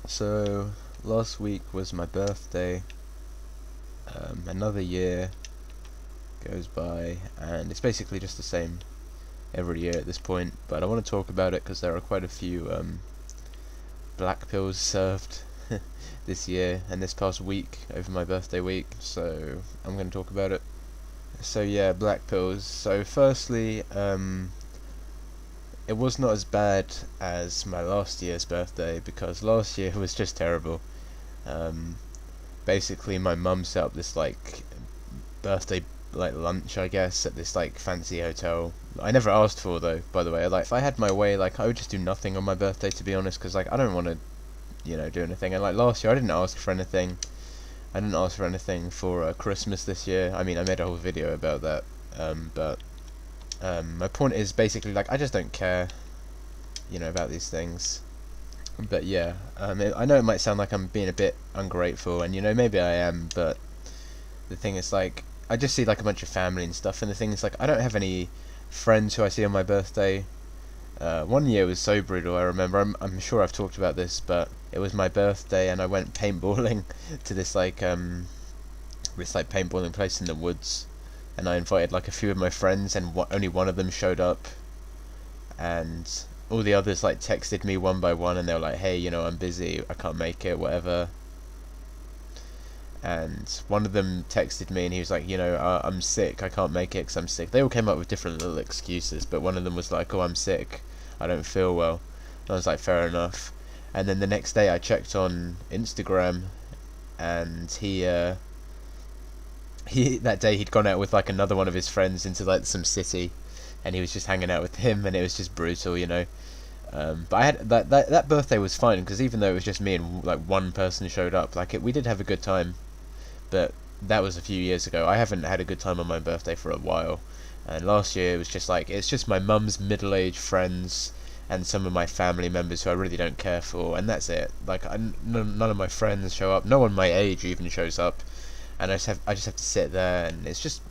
So, last week was my birthday. Another year goes by, and it's basically just the same every year at this point. But I want to talk about it because there are quite a few black pills served this year and this past week over my birthday week. So I'm going to talk about it. So yeah, black pills. So firstly, it was not as bad as my last year's birthday because last year was just terrible. Um, Basically, my mum set up this birthday lunch, I guess, at this fancy hotel. I never asked for, though, by the way. If I had my way, I would just do nothing on my birthday, to be honest, because I don't want to do anything. And last year I didn't ask for anything. I didn't ask for anything for Christmas this year. I mean, I made a whole video about that. But my point is basically I just don't care, about these things. But yeah, I know it might sound like I'm being a bit ungrateful, and maybe I am, but the thing is I just see a bunch of family and stuff, and the thing is I don't have any friends who I see on my birthday. One year was so brutal. I remember. I'm sure I've talked about this, but it was my birthday, and I went paintballing to this paintballing place in the woods, and I invited a few of my friends, and only one of them showed up, and all the others texted me one by one, and they were like, hey, I'm busy, I can't make it, whatever. And one of them texted me and he was like, I'm sick, I can't make it because I'm sick. They all came up with different little excuses, but one of them was like, oh, I'm sick, I don't feel well. And I was like, fair enough. And then the next day I checked on Instagram, and he that day he'd gone out with another one of his friends into some city, and he was just hanging out with him, and it was just brutal, But I had that birthday was fine because even though it was just me and one person showed up, we did have a good time. But that was a few years ago. I haven't had a good time on my birthday for a while, and last year it was just it's just my mum's middle-aged friends and some of my family members who I really don't care for, and that's it. None of my friends show up. No one my age even shows up, and I just have to sit there, and it's just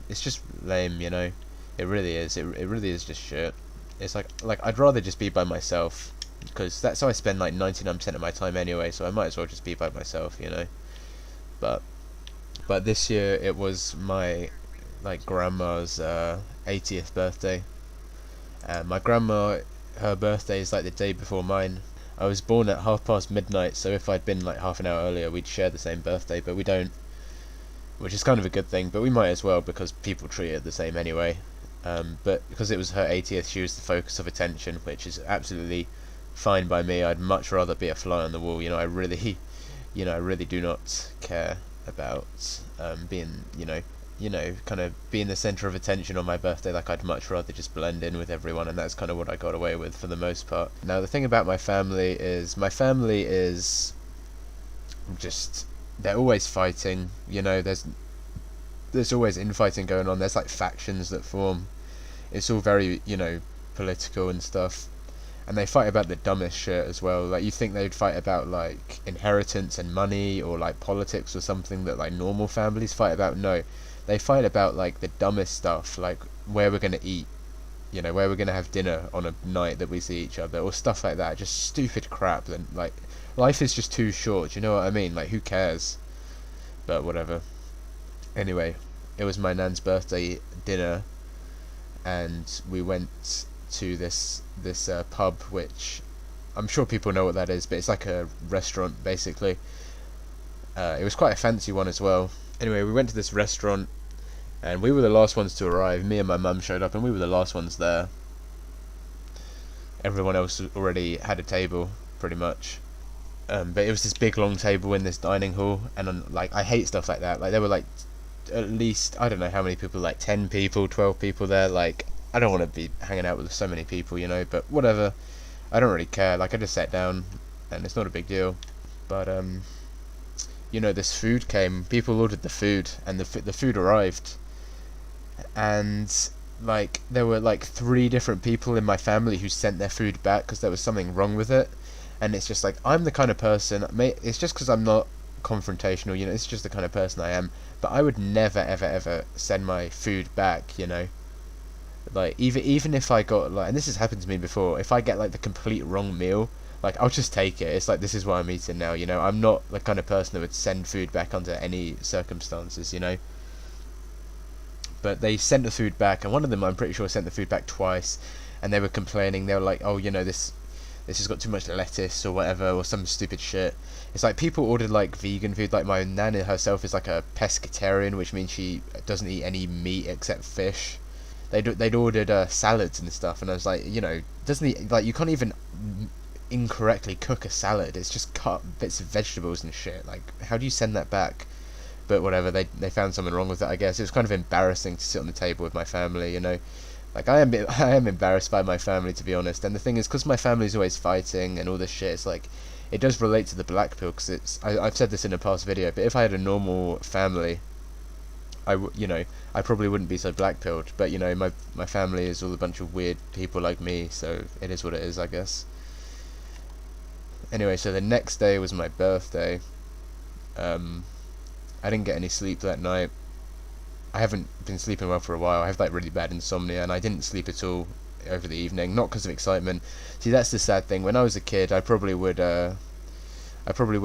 lame, It really is. It really is just shit. It's I'd rather just be by myself, because that's how I spend 99% of my time anyway. So I might as well just be by myself, But this year it was my grandma's 80th birthday. And my grandma, her birthday is the day before mine. I was born at midnight, so if I'd been half an hour earlier, we'd share the same birthday, but we don't, which is kind of a good thing. But we might as well because people treat it the same anyway. But because it was her 80th, she was the focus of attention, which is absolutely fine by me. I'd much rather be a fly on the wall. I really, I really do not care about being, kind of being the center of attention on my birthday. I'd much rather just blend in with everyone, and that's kind of what I got away with for the most part. Now, the thing about my family is just, they're always fighting. There's always infighting going on. There's factions that form. It's all very, political and stuff. And they fight about the dumbest shit as well. You think they'd fight about inheritance and money, or politics or something that normal families fight about. No, they fight about the dumbest stuff, where we're gonna eat, where we're gonna have dinner on a night that we see each other, or stuff like that. Just stupid crap. And life is just too short. You know what I mean? Who cares? But whatever. Anyway, it was my nan's birthday dinner, and we went to this pub, which I'm sure people know what that is, but it's a restaurant basically. It was quite a fancy one as well. Anyway, we went to this restaurant, and we were the last ones to arrive. Me and my mum showed up, and we were the last ones there. Everyone else already had a table, pretty much. But it was this big long table in this dining hall, and I hate stuff like that. There were at least, I don't know how many people, 10 people, 12 people there. I don't want to be hanging out with so many people, but whatever. I don't really care. I just sat down, and it's not a big deal. But this food came. People ordered the food, and the food arrived, and there were 3 different people in my family who sent their food back because there was something wrong with it. And it's just I'm the kind of person, it's just because I'm not confrontational, it's just the kind of person I am. But I would never ever ever send my food back, even if I got and this has happened to me before, if I get the complete wrong meal, Like, I'll just take it. It's like, this is what I'm eating now, you know. I'm not the kind of person that would send food back under any circumstances, you know. But they sent the food back, and one of them, I'm pretty sure, sent the food back twice, and they were complaining. They were like, oh, you know, this has got too much lettuce or whatever, or some stupid shit. It's like people ordered like vegan food. Like my nana herself is like a pescatarian, which means she doesn't eat any meat except fish. They'd ordered salads and stuff, and I was like, you know, doesn't he, like, you can't even incorrectly cook a salad. It's just cut bits of vegetables and shit. Like, how do you send that back? But whatever, they found something wrong with it, I guess. It was kind of embarrassing to sit on the table with my family, you know. Like, I am embarrassed by my family, to be honest. And the thing is, because my family's always fighting and all this shit, it's like, it does relate to the black pill, because I've said this in a past video, but if I had a normal family, you know, I probably wouldn't be so black pilled. But, you know, my family is all a bunch of weird people like me, so it is what it is, I guess. Anyway, so the next day was my birthday. I didn't get any sleep that night. I haven't been sleeping well for a while. I have like really bad insomnia, and I didn't sleep at all over the evening. Not because of excitement. See, that's the sad thing. When I was a kid, I probably would have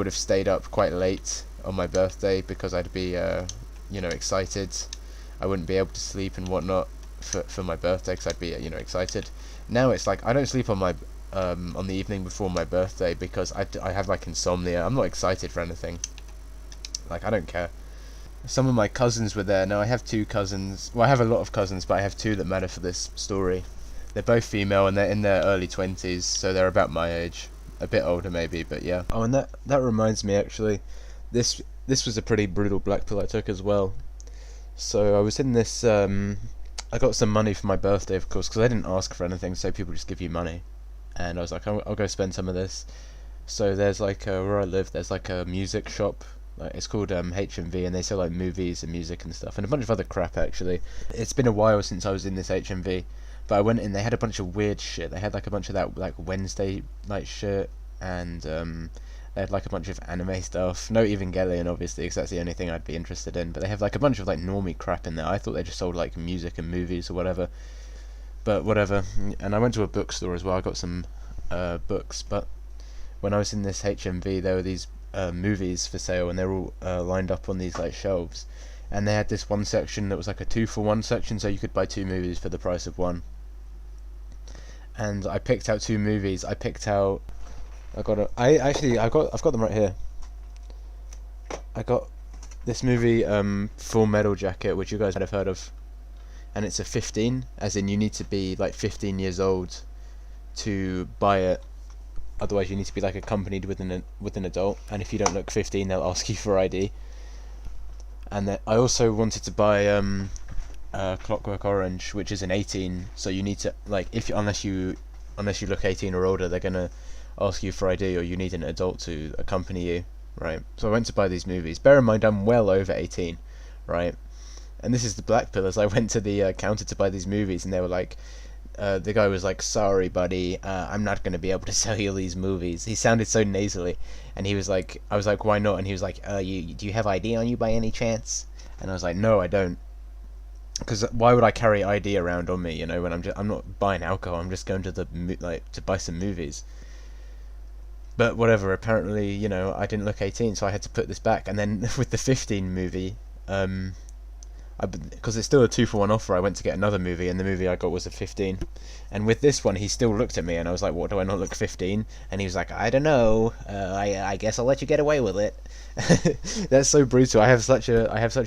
stayed up quite late on my birthday because I'd be, you know, excited. I wouldn't be able to sleep and whatnot for my birthday because I'd be, you know, excited. Now it's like I don't sleep on the evening before my birthday because I have like insomnia. I'm not excited for anything. Like, I don't care. Some of my cousins were there. Now, I have 2 cousins. Well, I have a lot of cousins, but I have 2 that matter for this story. They're both female, and they're in their early 20s, so they're about my age. A bit older, maybe, but yeah. Oh, and that reminds me, actually. This was a pretty brutal black pill I took as well. So, I was in this, I got some money for my birthday, of course, because I didn't ask for anything, so people just give you money. And I was like, I'll go spend some of this. So, there's like, where I live, there's like a music shop. Like, it's called HMV, and they sell like movies and music and stuff, and a bunch of other crap actually. It's been a while since I was in this HMV, but I went in. They had a bunch of weird shit. They had like a bunch of that like Wednesday night shit, and they had like a bunch of anime stuff. No Evangelion, obviously, because that's the only thing I'd be interested in. But they have like a bunch of like normie crap in there. I thought they just sold like music and movies or whatever. But whatever. And I went to a bookstore as well. I got some books. But when I was in this HMV, there were these movies for sale, and they're all lined up on these like shelves, and they had this one section that was like a 2-for-1 section, so you could buy 2 movies for the price of one. And I picked out 2 movies. I've got them right here. I got this movie, Full Metal Jacket, which you guys might have heard of, and it's a 15, as in you need to be like 15 years old to buy it. Otherwise, you need to be like accompanied with an adult, and if you don't look 15, they'll ask you for ID. And then I also wanted to buy Clockwork Orange, which is an 18. So you need to like unless you look 18 or older, they're gonna ask you for ID, or you need an adult to accompany you, right? So I went to buy these movies. Bear in mind, I'm well over 18, right? And this is the black pill. As I went to the counter to buy these movies, and they were like. The guy was like, sorry buddy, I'm not going to be able to sell you these movies. He sounded so nasally, and he was like, I was like, why not? And he was like, do you have ID on you by any chance? And I was like, no, I don't. Because why would I carry ID around on me, you know, when I'm not buying alcohol, I'm just going to to buy some movies. But whatever, apparently, you know, I didn't look 18, so I had to put this back. And then with the 15 movie, because it's still a 2-for-1 offer, I went to get another movie, and the movie I got was a 15. And with this one, he still looked at me, and I was like, what, do I not look 15? And he was like, I don't know, I guess I'll let you get away with it. That's so brutal. I have such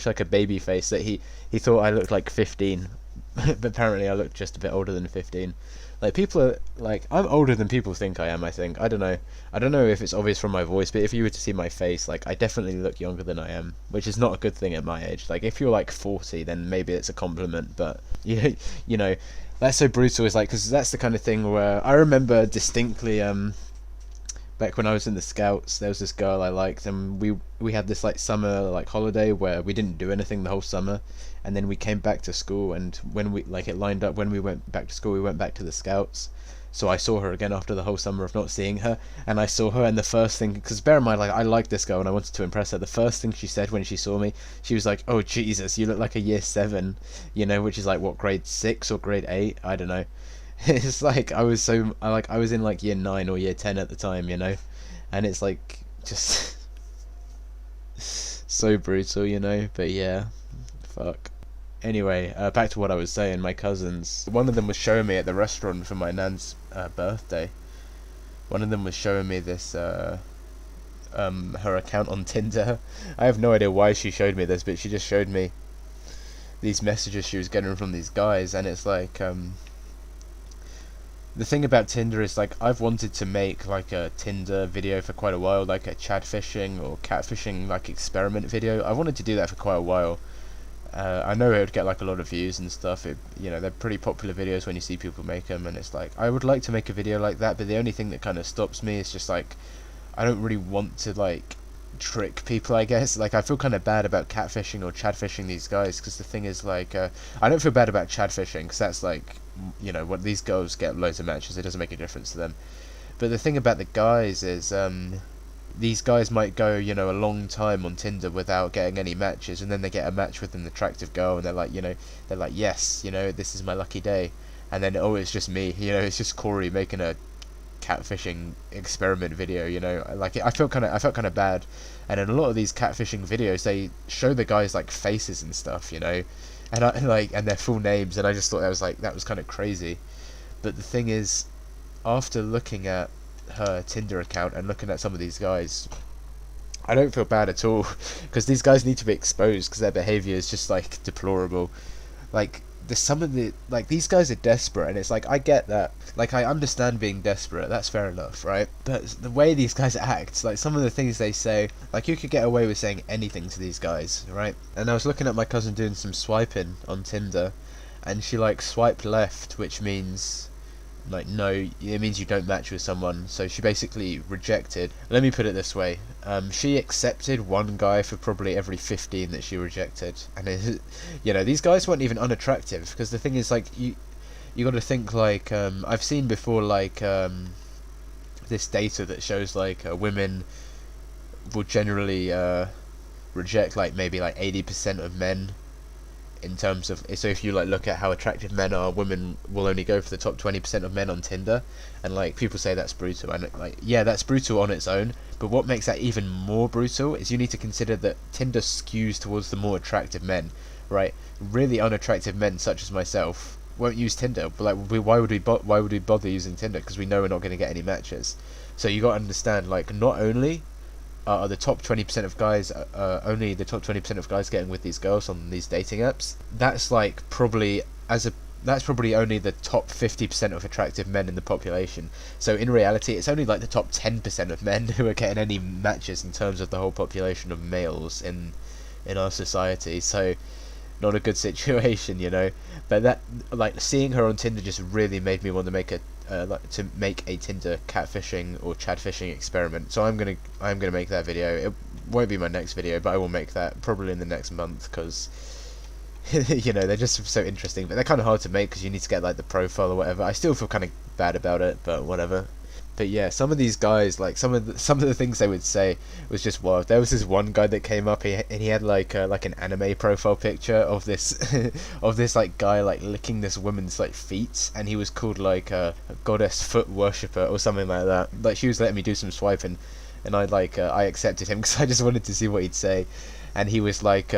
like a baby face that he thought I looked like 15, but apparently I looked just a bit older than 15. Like, people are like, I'm older than people think I am. I think, I don't know if it's obvious from my voice, but if you were to see my face, like, I definitely look younger than I am, which is not a good thing at my age. Like, if you're like 40, then maybe it's a compliment, but you know, that's so brutal. It's like, because that's the kind of thing where I remember distinctly, back when I was in the Scouts, there was this girl I liked, and we had this like summer like holiday where we didn't do anything the whole summer, and then we came back to school, and when we like it lined up when we went back to school, we went back to the Scouts. So I saw her again after the whole summer of not seeing her, and I saw her, and the first thing, because bear in mind, like, I liked this girl and I wanted to impress her, the first thing she said when she saw me, she was like, oh Jesus, you look like a year 7, you know, which is like, what, grade 6 or grade 8, I don't know. It's like I was in like year 9 or year 10 at the time, you know, and it's like just so brutal, you know. But yeah, fuck. Anyway, back to what I was saying. My cousins, one of them was showing me at the restaurant for my nan's birthday. One of them was showing me this her account on Tinder. I have no idea why she showed me this, but she just showed me these messages she was getting from these guys, and it's like the thing about Tinder is like I've wanted to make like a Tinder video for quite a while, like a fishing or catfishing like experiment video. I wanted to do that for quite a while. I know it would get like a lot of views and stuff. You know, they're pretty popular videos when you see people make them, and it's like I would like to make a video like that, but the only thing that kind of stops me is just like I don't really want to like trick people, I guess. Like I feel kind of bad about catfishing or fishing these guys, because the thing is like I don't feel bad about fishing because that's like, you know, what these girls get loads of matches, it doesn't make a difference to them. But the thing about the guys is these guys might go, you know, a long time on Tinder without getting any matches, and then they get a match with an attractive girl, and they're like, you know, they're like, yes, you know, this is my lucky day. And then, oh, it's just me, you know, it's just Corey making a catfishing experiment video, you know. Like I felt kind of bad. And in a lot of these catfishing videos, they show the guys like faces and stuff, you know, and and their full names, and I just thought that was kind of crazy. But the thing is, after looking at her Tinder account and looking at some of these guys, I don't feel bad at all, because these guys need to be exposed because their behavior is just like deplorable. Like some of the like these guys are desperate, and it's like I get that, like I understand being desperate, that's fair enough, right? But the way these guys act, like some of the things they say, like you could get away with saying anything to these guys, right? And I was looking at my cousin doing some swiping on Tinder, and she like swiped left, which means like no, it means you don't match with someone. So she basically rejected. Let me put it this way, she accepted one guy for probably every 15 that she rejected, and you know, these guys weren't even unattractive, because the thing is like you got to think like I've seen before like this data that shows like women will generally reject like maybe like 80% of men, in terms of, so if you like look at how attractive men are, women will only go for the top 20% of men on Tinder, and like people say that's brutal, and like yeah, that's brutal on its own, but what makes that even more brutal is you need to consider that Tinder skews towards the more attractive men, right? Really unattractive men such as myself won't use Tinder, but like why would we bother using Tinder, because we know we're not going to get any matches. So you got to understand, like not only are the top 20% of guys only the top 20% of guys getting with these girls on these dating apps, that's like probably only the top 50% of attractive men in the population. So in reality, it's only like the top 10% of men who are getting any matches in terms of the whole population of males in our society. So not a good situation, you know. But that, like, seeing her on Tinder just really made me want to make a Tinder catfishing or fishing experiment. So I'm gonna make that video. It won't be my next video, but I will make that probably in the next month, because you know, they're just so interesting, but they're kind of hard to make because you need to get like the profile or whatever. I still feel kind of bad about it, but whatever. But yeah, some of these guys, like some of the things they would say was just wild. There was this one guy that came up, and he had like an anime profile picture of this of this like guy like licking this woman's like feet, and he was called like a goddess foot worshipper or something like that. Like she was letting me do some swiping, and I accepted him because I just wanted to see what he'd say, and he was like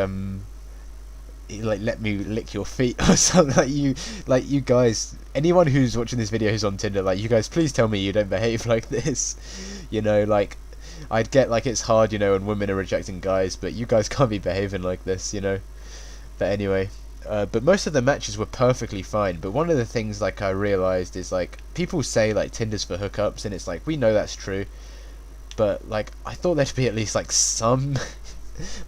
let me lick your feet or something. You guys, anyone who's watching this video who's on Tinder, like you guys, please tell me you don't behave like this. You know, like I'd get like it's hard, you know, when women are rejecting guys, but you guys can't be behaving like this, you know. But anyway, but most of the matches were perfectly fine. But one of the things like I realized is like people say like Tinder's for hookups, and it's like we know that's true, but like I thought there'd be at least like some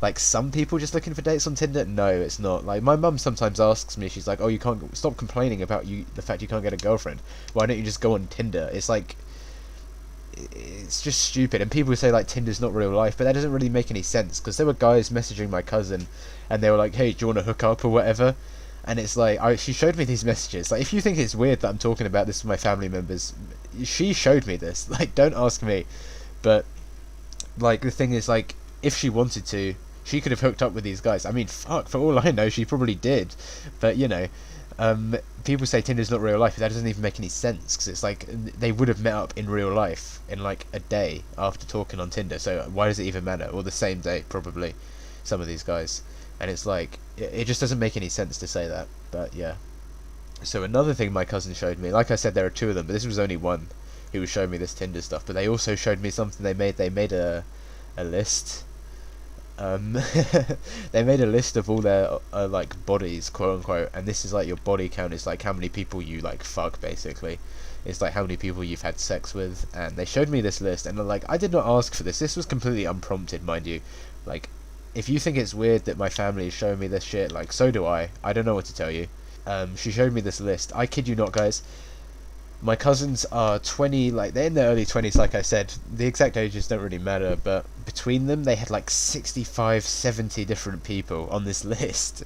like some people just looking for dates on Tinder. No, it's not. Like my mum sometimes asks me, she's like, oh, you can't stop complaining about the fact you can't get a girlfriend, why don't you just go on Tinder? It's like, it's just stupid. And people say like Tinder's not real life, but that doesn't really make any sense, because there were guys messaging my cousin and they were like, hey, do you want to hook up or whatever? And it's like, she showed me these messages. Like, if you think it's weird that I'm talking about this with my family members, she showed me this. Like, don't ask me. But like the thing is, like, if she wanted to, she could have hooked up with these guys. I mean, fuck, for all I know, she probably did. But, you know, People say Tinder's not real life, but that doesn't even make any sense, because it's like they would have met up in real life in like a day after talking on Tinder, so why does it even matter? Or the same day, probably, some of these guys. And it's like, it just doesn't make any sense to say that, but yeah. So another thing my cousin showed me, like I said, there are two of them, but this was only one who was showing me this Tinder stuff, but they also showed me something they made a list. They made a list of all their like bodies, quote unquote, and this is like your body count. It's like how many people you like fuck, basically. It's like how many people you've had sex with, and they showed me this list, and like, I did not ask for this. This was completely unprompted, mind you. Like, if you think it's weird that my family is showing me this shit, like, so do I. I don't know what to tell you. She showed me this list. I kid you not, guys. My cousins are 20, like, they're in their early 20s, like I said. The exact ages don't really matter, but between them, they had like 65, 70 different people on this list.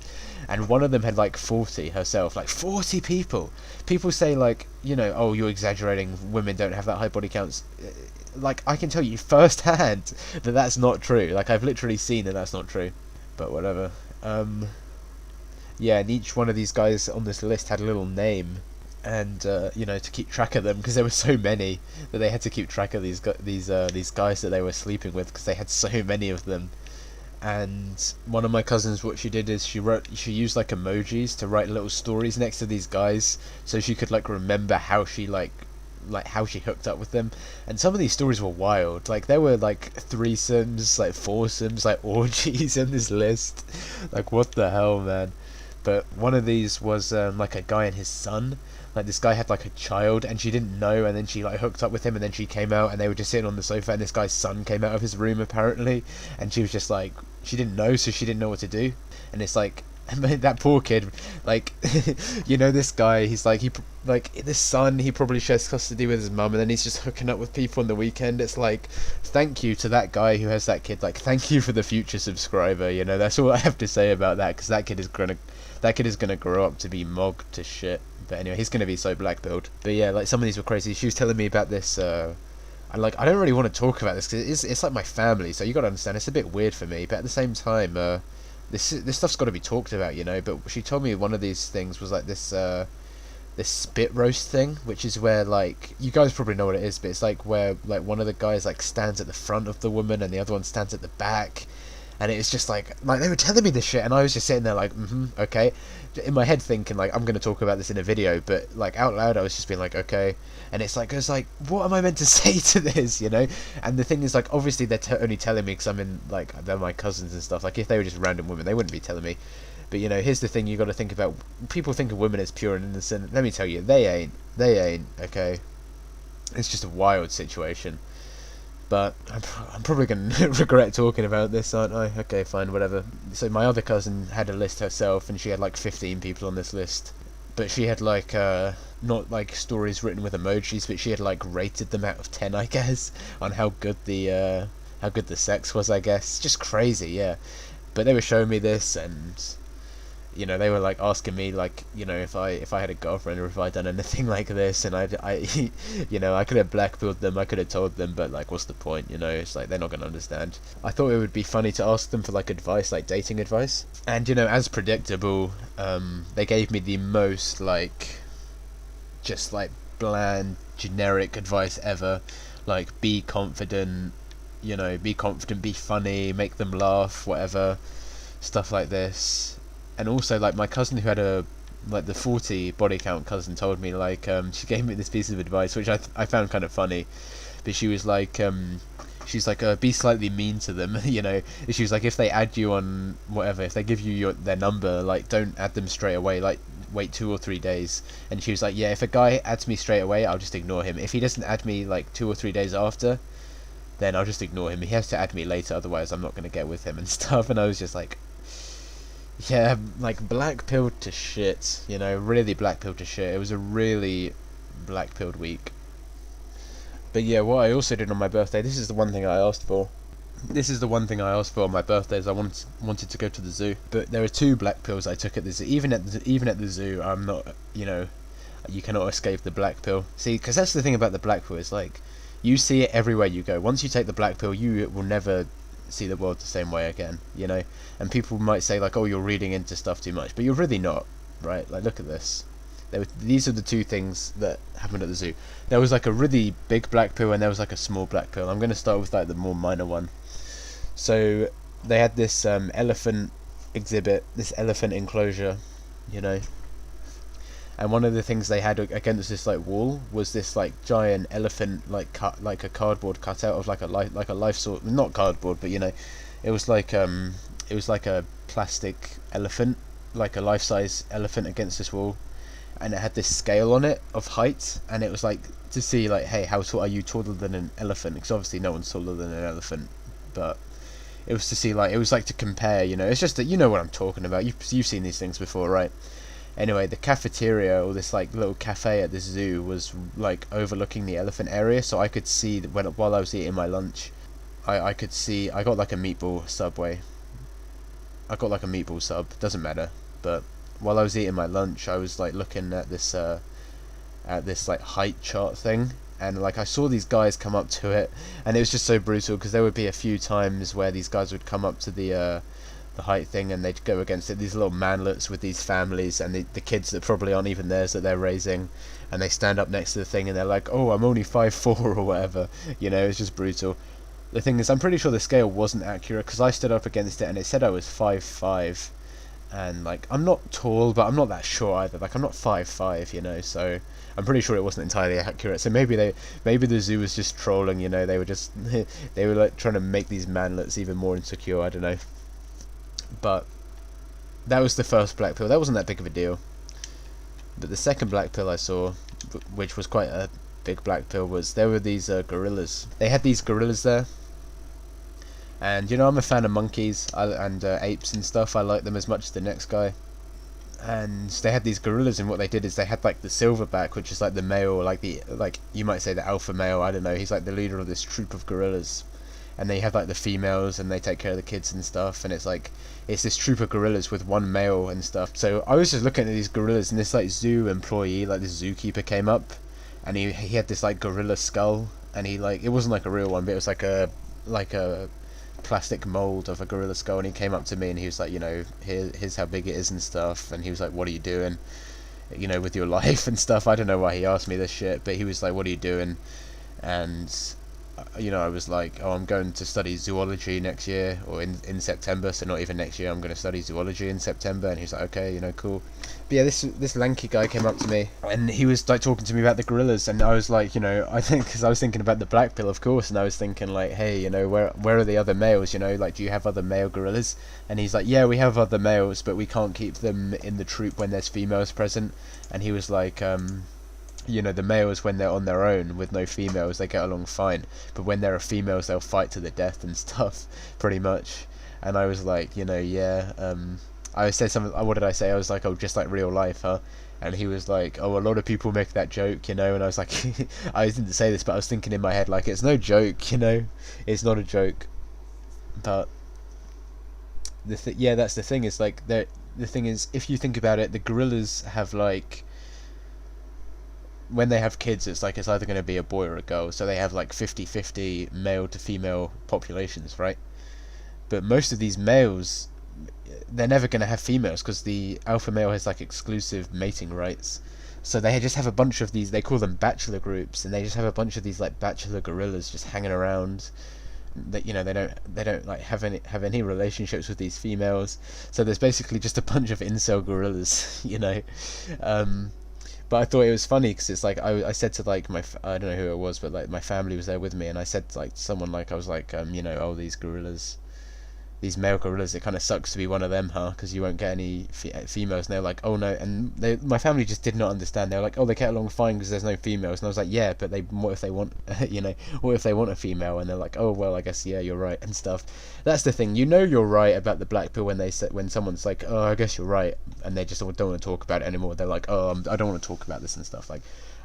And one of them had like 40 herself. Like, 40 people! People say, like, you know, oh, you're exaggerating, women don't have that high body counts. Like, I can tell you firsthand that that's not true. Like, I've literally seen that that's not true. But whatever. Yeah, and each one of these guys on this list had a little name, and you know, to keep track of them, because there were so many that they had to keep track of these guys that they were sleeping with, because they had so many of them. And one of my cousins, what she did is she used like emojis to write little stories next to these guys, so she could like remember how she how she hooked up with them. And some of these stories were wild. Like, there were like threesomes, like foursomes, like orgies in this list. Like, what the hell, man. But one of these was like a guy and his son. Like, this guy had like a child, and she didn't know, and then she like hooked up with him, and then she came out, and they were just sitting on the sofa, and this guy's son came out of his room apparently, and she was just like, she didn't know, so she didn't know what to do. And it's like, that poor kid, like, you know, this guy, he's like, this son, he probably shares custody with his mum, and then he's just hooking up with people on the weekend. It's like, thank you to that guy who has that kid. Like, thank you for the future subscriber, you know. That's all I have to say about that, because that kid is gonna grow up to be mogged to shit. But anyway, he's gonna be so black-pilled. But yeah, like, some of these were crazy. She was telling me about this, I don't really want to talk about this, because it's like my family, so you gotta understand, it's a bit weird for me, but at the same time, this stuff's got to be talked about, you know. But she told me one of these things was like this spit roast thing, which is where, like, you guys probably know what it is, but it's like where, like, one of the guys like stands at the front of the woman and the other one stands at the back, and it's just like they were telling me this shit, and I was just sitting there like, okay, in my head thinking like, I'm gonna talk about this in a video, but like out loud I was just being like, okay. And it's like, what am I meant to say to this, you know? And the thing is, like, obviously they're only telling me because I'm in, like, they're my cousins and stuff. Like, if they were just random women, they wouldn't be telling me. But, you know, here's the thing you got to think about. People think of women as pure and innocent. Let me tell you, they ain't, okay? It's just a wild situation. But I'm probably going to regret talking about this, aren't I? Okay, fine, whatever. So my other cousin had a list herself, and she had like 15 people on this list. But she had like, not like stories written with emojis, but she had like rated them out of 10, I guess, on how good the sex was, I guess. Just crazy, yeah. But they were showing me this, and, you know, they were like asking me, like, you know, if I had a girlfriend or if I'd done anything like this, and I you know, I could have blackpilled them, I could have told them, but like, what's the point, you know? It's like, they're not gonna understand. I thought it would be funny to ask them for like advice, like dating advice, and, you know, as predictable, they gave me the most like, just like bland, generic advice ever. Like, be confident, you know, be confident, be funny, make them laugh, whatever, stuff like this. And also, like, my cousin who had the 40 body count cousin told me, like, she gave me this piece of advice, which I found kind of funny, but she was like, she's like, be slightly mean to them, you know. She was like, if they add you on whatever, if they give you their number, like, don't add them straight away, like, wait 2 or 3 days. And she was like, yeah, if a guy adds me straight away, I'll just ignore him. If he doesn't add me like 2 or 3 days after, then I'll just ignore him. He has to add me later, otherwise I'm not going to get with him and stuff. And I was just like, yeah, like, black-pilled to shit, you know, really black-pilled to shit. It was a really black-pilled week. But yeah, what I also did on my birthday, this is the one thing I asked for. This is the one thing I asked for on my birthday, is I wanted to go to the zoo. But there were 2 black pills I took at the zoo. Even at the zoo, I'm not, you know, you cannot escape the black pill. See, because that's the thing about the black pill, is like, you see it everywhere you go. Once you take the black pill, you will never see the world the same way again, you know. And people might say like, oh, you're reading into stuff too much, but you're really not, right? Like, look at this. These are the two things that happened at the zoo. There was like a really big black pill and there was like a small black pill. I'm going to start with like the more minor one. So they had this elephant exhibit, this elephant enclosure, you know. And one of the things they had against this like wall was this like giant elephant, like cut like a cardboard cutout of like a life sort, not cardboard, but you know, it was like a plastic elephant, like a life-size elephant against this wall, and it had this scale on it of height, and it was like to see like, hey, how tall are you, taller than an elephant? Because obviously no one's taller than an elephant, but it was to see like, it was like to compare, you know. It's just that, you know what I'm talking about. You've seen these things before, right? Anyway, the cafeteria, or this like little cafe at this zoo, was like overlooking the elephant area, so I could see while I was eating my lunch, I could see. I got like a meatball subway. I got like a meatball sub. Doesn't matter. But while I was eating my lunch, I was like looking at this like height chart thing, and like I saw these guys come up to it, and it was just so brutal because there would be a few times where these guys would come up to the height thing and they'd go against it, these little manlets with these families and the kids that probably aren't even theirs that they're raising, and they stand up next to the thing and they're like, oh, I'm only 5'4" or whatever, you know. It's just brutal. The thing is, I'm pretty sure the scale wasn't accurate because I stood up against it and it said I was 5'5", and like I'm not tall, but I'm not that short either. Like I'm not 5'5", you know, so I'm pretty sure it wasn't entirely accurate. So maybe the zoo was just trolling, you know. They were just they were like trying to make these manlets even more insecure. I don't know. But that was the first black pill. That wasn't that big of a deal. But the second black pill I saw, which was quite a big black pill, was there were these gorillas. They had these gorillas there. And, you know, I'm a fan of monkeys and apes and stuff. I like them as much as the next guy. And they had these gorillas, and what they did is they had like the silverback, which is like the male, like you might say the alpha male, I don't know. He's like the leader of this troop of gorillas. And they have like the females, and they take care of the kids and stuff, and it's this troop of gorillas with one male and stuff. So I was just looking at these gorillas, and this like zoo employee, like this zookeeper, came up, and he had this like gorilla skull, and he like, it wasn't like a real one, but it was like a plastic mold of a gorilla skull, and he came up to me and he was like, you know, here's how big it is and stuff, and he was like, what are you doing, you know, with your life and stuff. I don't know why he asked me this shit, but he was like, what are you doing? And you know, I was like, oh, I'm going to study zoology next year, or in September, so not even next year, I'm going to study zoology in September. And he's like, okay, you know, cool. But yeah, this lanky guy came up to me, and he was like talking to me about the gorillas, and I was like, you know, I think, because I was thinking about the black pill, of course, and I was thinking like, hey, you know, where are the other males, you know, like, do you have other male gorillas? And he's like, yeah, we have other males, but we can't keep them in the troop when there's females present. And he was like, you know, the males, when they're on their own with no females, they get along fine, but when there are females, they'll fight to the death and stuff, pretty much. And I was like, you know, yeah, I said something, what did I say? I was like, oh, just like real life, huh? And he was like, oh, a lot of people make that joke, you know. And I was like, I didn't say this, but I was thinking in my head, like, it's no joke, you know, it's not a joke. But yeah, that's the thing, is like, the thing is, if you think about it, the gorillas have like, when they have kids, it's like, it's either going to be a boy or a girl, so they have like 50-50 male to female populations, right? But most of these males, they're never going to have females, because the alpha male has like exclusive mating rights. So they just have a bunch of these, they call them bachelor groups, and they just have a bunch of these like bachelor gorillas just hanging around. That, you know, they don't like have any relationships with these females. So there's basically just a bunch of incel gorillas, you know. But I thought it was funny because it's like, I said to like I don't know who it was, but like my family was there with me, and I said to like someone, like, I was like, you know, oh, these gorillas, these male gorillas, it kind of sucks to be one of them, huh? Because you won't get any females. And they're like, oh no, and my family just did not understand. They were like, oh, they get along fine because there's no females. And I was like, yeah, but what if they want, you know, what if they want a female? And they're like, oh, well, I guess, yeah, you're right and stuff. That's the thing, you know, you're right about the black pill when someone's like, oh, I guess you're right, and they just don't want to talk about it anymore. They're like, oh, I don't want to talk about this and stuff. Like,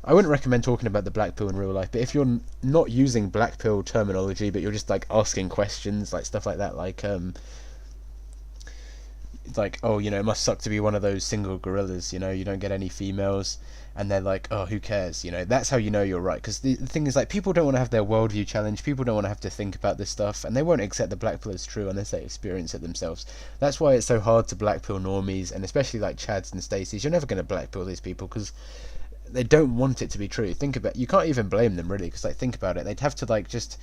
I wouldn't recommend talking about the black pill in real life, but if you're not using black pill terminology, but you're just like asking questions, like stuff like that, like it's like, oh, you know, it must suck to be one of those single gorillas, you know, you don't get any females, and they're like, oh, who cares, you know, that's how you know you're right, because the thing is, like, people don't want to have their worldview challenged, people don't want to have to think about this stuff, and they won't accept the black pill as true unless they experience it themselves. That's why it's so hard to black pill normies, and especially like Chads and Stacys. You're never going to black pill these people, because they don't want it to be true. Think about, you can't even blame them really, because like, think about it, they'd have to like just,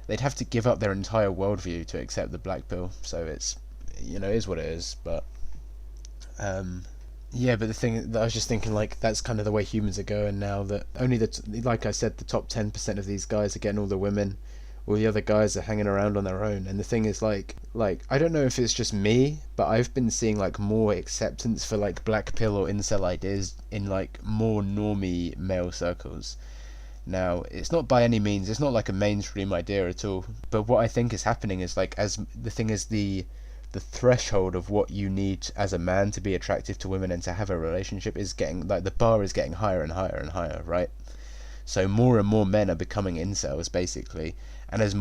they'd have to give up their entire worldview to accept the black pill. So it's, you know, it is what it is. But yeah, but the thing that I was just thinking, like, that's kind of the way humans are going now, that only like I said, the top 10% of these guys are getting all the women, all the other guys are hanging around on their own. And the thing is, like I don't know if it's just me, but I've been seeing like more acceptance for like black pill or incel ideas in like more normie male circles. Now, it's not by any means, it's not like a mainstream idea at all, but what I think is happening is, like, as the thing is, the threshold of what you need as a man to be attractive to women and to have a relationship is getting, like, the bar is getting higher and higher and higher, right? So more and more men are becoming incels, basically, and as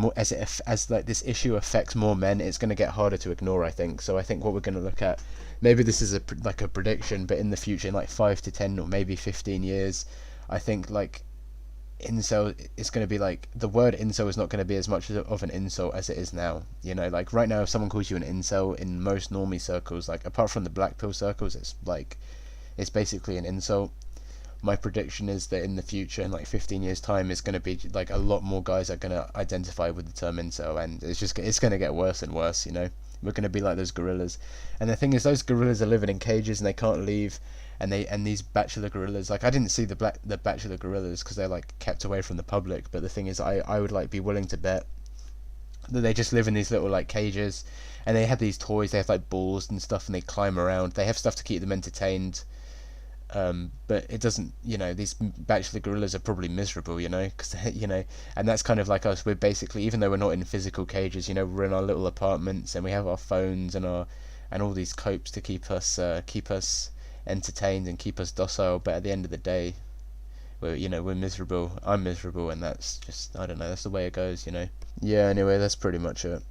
like this issue affects more men, it's going to get harder to ignore, I think. So I think what we're going to look at, maybe this is like a prediction, but in the future, in like 5 to 10 or maybe 15 years, I think like incel is going to be like, the word incel is not going to be as much of an insult as it is now, you know. Like right now, if someone calls you an incel in most normie circles, like apart from the black pill circles, it's like, it's basically an insult. My prediction is that in the future, in like 15 years time, it's going to be like a lot more guys are going to identify with the term incel, and it's going to get worse and worse, you know. We're going to be like those gorillas, and the thing is, those gorillas are living in cages and they can't leave, and these bachelor gorillas, like, I didn't see the bachelor gorillas because they're like kept away from the public, but the thing is, I would like be willing to bet that they just live in these little like cages, and they have these toys, they have like balls and stuff, and they climb around, they have stuff to keep them entertained. But it doesn't, you know, these bachelor gorillas are probably miserable, you know, because, you know, and that's kind of like us. We're basically, even though we're not in physical cages, you know, we're in our little apartments, and we have our phones and all these copes to keep us entertained and keep us docile. But at the end of the day, we're miserable. I'm miserable, and that's just, I don't know, that's the way it goes, you know. Yeah, anyway, that's pretty much it.